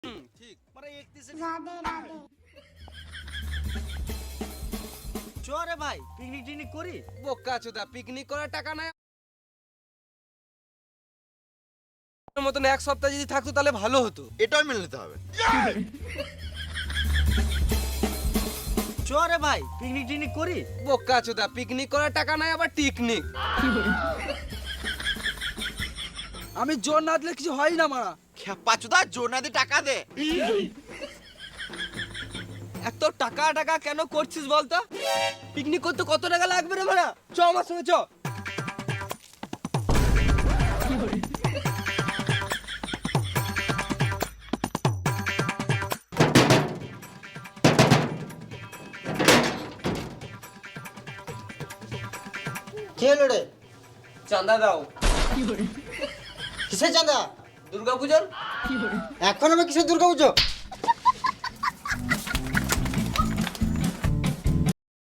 ঠিক মানে 31 রাধে রাধে। চরে ভাই পিকনিক টিকনিক করি। বোকা চোদা, পিকনিক করার টাকা নাই মতন। এক সপ্তাহ যদি থাকতো তাহলে ভালো হতো। এটাও মেনে নিতে হবে। চরে ভাই পিকনিক টিকনিক করি। বোকা চোদা, পিকনিক করার টাকা নাই আবার টিকনিক। আমি জোর না দিলে কিছু হয় না মারা। পাচুদা জোর না দিয়ে টাকা দে। এত টাকা টাকা কেন করছিস বলতো? পিকনিক করতে কত টাকা লাগবে রে ভাড়া? চ আমার সঙ্গে চ। কি হলো রে? চাঁদা দাও। কিসের চাঁদা? দুর্গাপূজার। এখন আবার কিসের দুর্গা পুজো?